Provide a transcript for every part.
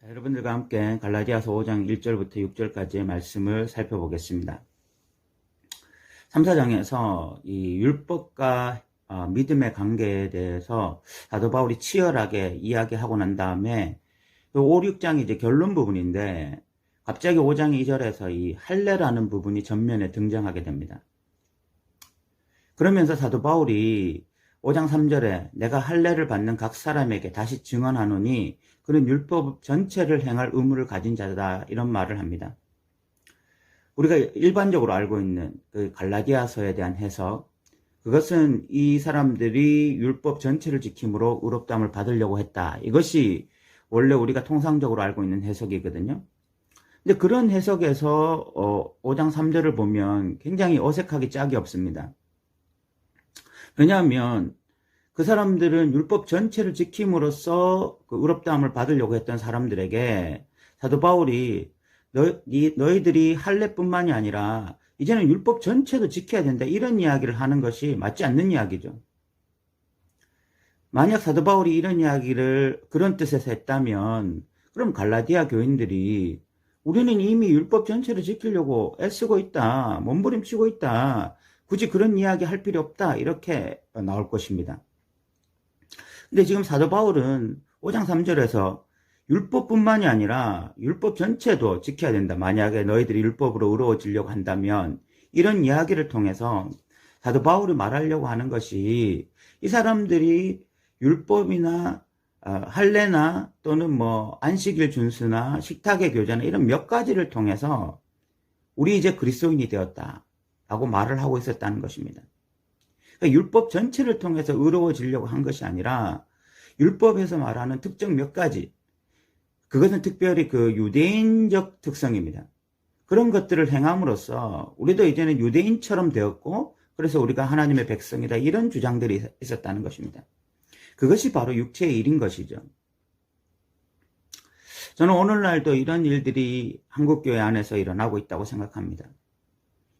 자, 여러분들과 함께 갈라디아서 5장 1절부터 6절까지의 말씀을 살펴보겠습니다. 3, 4장에서 이 율법과 믿음의 관계에 대해서 사도 바울이 치열하게 이야기하고 난 다음에 5, 6장이 이제 결론 부분인데 갑자기 5장 2절에서 이 할례라는 부분이 전면에 등장하게 됩니다. 그러면서 사도 바울이 5장 3절에 내가 할례를 받는 각 사람에게 다시 증언하노니 그는 율법 전체를 행할 의무를 가진 자다, 이런 말을 합니다. 우리가 일반적으로 알고 있는 그 갈라디아서에 대한 해석, 그것은 이 사람들이 율법 전체를 지킴으로 의롭다함을 받으려고 했다, 이것이 원래 우리가 통상적으로 알고 있는 해석이거든요. 근데 그런 해석에서 5장 3절을 보면 굉장히 어색하기 짝이 없습니다. 왜냐하면 그 사람들은 율법 전체를 지킴으로써 그 의롭다함을 받으려고 했던 사람들에게 사도 바울이 너희들이 할례뿐만이 아니라 이제는 율법 전체도 지켜야 된다, 이런 이야기를 하는 것이 맞지 않는 이야기죠. 만약 사도 바울이 이런 이야기를 그런 뜻에서 했다면 그럼 갈라디아 교인들이 우리는 이미 율법 전체를 지키려고 애쓰고 있다, 몸부림치고 있다, 굳이 그런 이야기 할 필요 없다, 이렇게 나올 것입니다. 근데 지금 사도 바울은 5장 3절에서 율법뿐만이 아니라 율법 전체도 지켜야 된다, 만약에 너희들이 율법으로 의로워지려고 한다면, 이런 이야기를 통해서 사도 바울이 말하려고 하는 것이 이 사람들이 율법이나 할례나 또는 뭐 안식일 준수나 식탁의 교제나 이런 몇 가지를 통해서 우리 이제 그리스도인이 되었다 라고 말을 하고 있었다는 것입니다. 그러니까 율법 전체를 통해서 의로워지려고 한 것이 아니라 율법에서 말하는 특정 몇 가지, 그것은 특별히 그 유대인적 특성입니다. 그런 것들을 행함으로써 우리도 이제는 유대인처럼 되었고 그래서 우리가 하나님의 백성이다, 이런 주장들이 있었다는 것입니다. 그것이 바로 육체의 일인 것이죠. 저는 오늘날도 이런 일들이 한국교회 안에서 일어나고 있다고 생각합니다.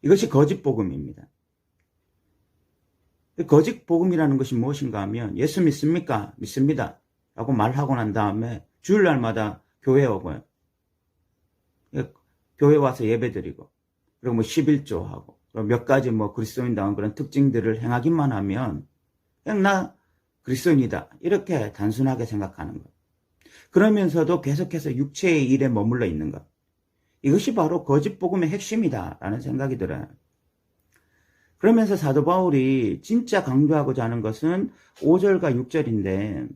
이것이 거짓 복음입니다. 거짓 복음이라는 것이 무엇인가 하면 예수 믿습니까? 믿습니다 라고 말하고 난 다음에 주일날마다 교회에 오고요, 교회 와서 예배드리고 그리고 뭐 11조 하고 몇 가지 뭐 그리스도인다운 그런 특징들을 행하기만 하면 그냥 나 그리스도인이다, 이렇게 단순하게 생각하는 것, 그러면서도 계속해서 육체의 일에 머물러 있는 것, 이것이 바로 거짓 복음의 핵심이다 라는 생각이 들어요. 그러면서 사도 바울이 진짜 강조하고자 하는 것은 5절과 6절인데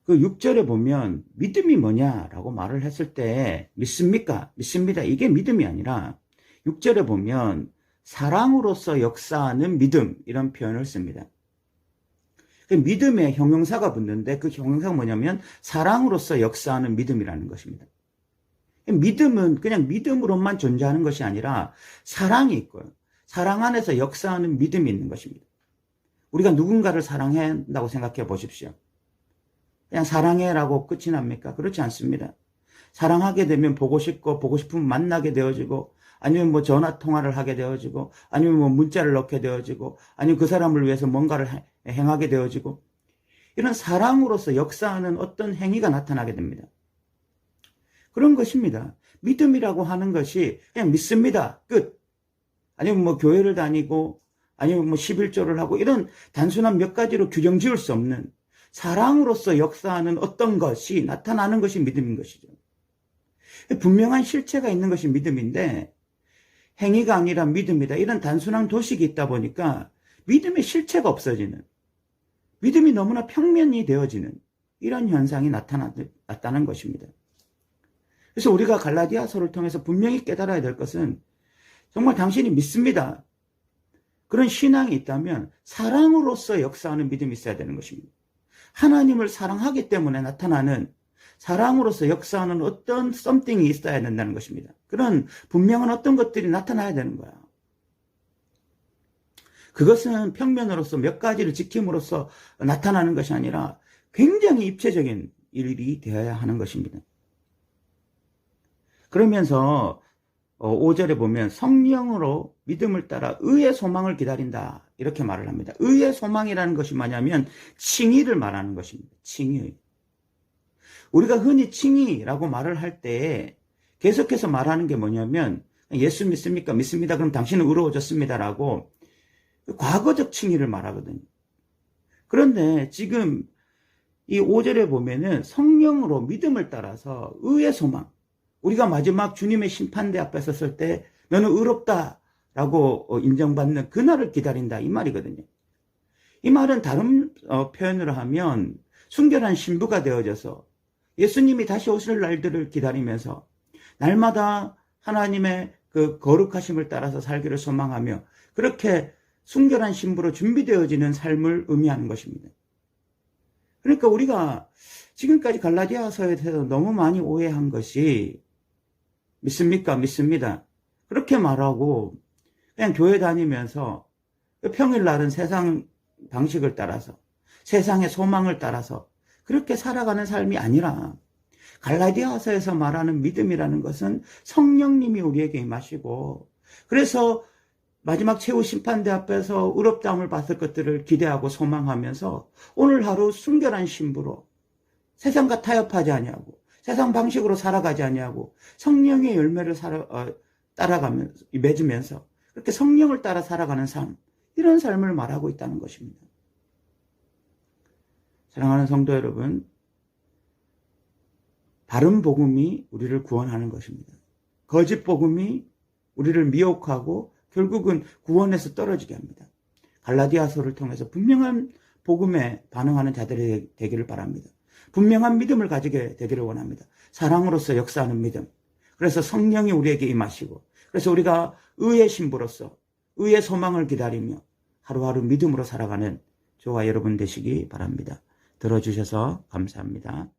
그 6절에 보면 믿음이 뭐냐라고 말을 했을 때 믿습니까? 믿습니다, 이게 믿음이 아니라 6절에 보면 사랑으로서 역사하는 믿음, 이런 표현을 씁니다. 믿음에 형용사가 붙는데 그 형용사가 뭐냐면 사랑으로서 역사하는 믿음이라는 것입니다. 믿음은 그냥 믿음으로만 존재하는 것이 아니라 사랑이 있고요, 사랑 안에서 역사하는 믿음이 있는 것입니다. 우리가 누군가를 사랑한다고 생각해 보십시오. 그냥 사랑해라고 끝이 납니까? 그렇지 않습니다. 사랑하게 되면 보고 싶고 보고 싶으면 만나게 되어지고, 아니면 뭐 전화 통화를 하게 되어지고, 아니면 뭐 문자를 넣게 되어지고, 아니면 그 사람을 위해서 뭔가를 행하게 되어지고, 이런 사랑으로서 역사하는 어떤 행위가 나타나게 됩니다. 그런 것입니다. 믿음이라고 하는 것이 그냥 믿습니다, 끝. 아니면 뭐 교회를 다니고 아니면 뭐 11조를 하고 이런 단순한 몇 가지로 규정 지을 수 없는 사랑으로서 역사하는 어떤 것이 나타나는 것이 믿음인 것이죠. 분명한 실체가 있는 것이 믿음인데 행위가 아니라 믿음이다, 이런 단순한 도식이 있다 보니까 믿음의 실체가 없어지는, 믿음이 너무나 평면이 되어지는 이런 현상이 나타났다는 것입니다. 그래서 우리가 갈라디아서를 통해서 분명히 깨달아야 될 것은 정말 당신이 믿습니다, 그런 신앙이 있다면 사랑으로서 역사하는 믿음이 있어야 되는 것입니다. 하나님을 사랑하기 때문에 나타나는 사랑으로서 역사하는 어떤 something이 있어야 된다는 것입니다. 그런 분명한 어떤 것들이 나타나야 되는 거야. 그것은 평면으로서 몇 가지를 지킴으로써 나타나는 것이 아니라 굉장히 입체적인 일이 되어야 하는 것입니다. 그러면서 5절에 보면 성령으로 믿음을 따라 의의 소망을 기다린다, 이렇게 말을 합니다. 의의 소망이라는 것이 뭐냐면 칭의를 말하는 것입니다. 칭의. 우리가 흔히 칭의라고 말을 할 때 계속해서 말하는 게 뭐냐면 예수 믿습니까? 믿습니다. 그럼 당신은 의로워졌습니다라고 과거적 칭의를 말하거든요. 그런데 지금 이 5절에 보면은 성령으로 믿음을 따라서 의의 소망, 우리가 마지막 주님의 심판대 앞에 섰을 때 너는 의롭다라고 인정받는 그날을 기다린다 이 말이거든요. 이 말은 다른 표현으로 하면 순결한 신부가 되어져서 예수님이 다시 오실 날들을 기다리면서 날마다 하나님의 그 거룩하심을 따라서 살기를 소망하며 그렇게 순결한 신부로 준비되어지는 삶을 의미하는 것입니다. 그러니까 우리가 지금까지 갈라디아서에 대해서 너무 많이 오해한 것이 믿습니까? 믿습니다. 그렇게 말하고 그냥 교회 다니면서 평일날은 세상 방식을 따라서 세상의 소망을 따라서 그렇게 살아가는 삶이 아니라 갈라디아서에서 말하는 믿음이라는 것은 성령님이 우리에게 임하시고 그래서 마지막 최후 심판대 앞에서 의롭다함을 받을 것들을 기대하고 소망하면서 오늘 하루 순결한 신부로 세상과 타협하지 아니하고 세상 방식으로 살아가지 아니하고 성령의 열매를 따라가면서 맺으면서 그렇게 성령을 따라 살아가는 삶, 이런 삶을 말하고 있다는 것입니다. 사랑하는 성도 여러분, 바른 복음이 우리를 구원하는 것입니다. 거짓 복음이 우리를 미혹하고 결국은 구원에서 떨어지게 합니다. 갈라디아서를 통해서 분명한 복음에 반응하는 자들이 되기를 바랍니다. 분명한 믿음을 가지게 되기를 원합니다. 사랑으로서 역사하는 믿음. 그래서 성령이 우리에게 임하시고 그래서 우리가 의의 신부로서 의의 소망을 기다리며 하루하루 믿음으로 살아가는 저와 여러분 되시기 바랍니다. 들어주셔서 감사합니다.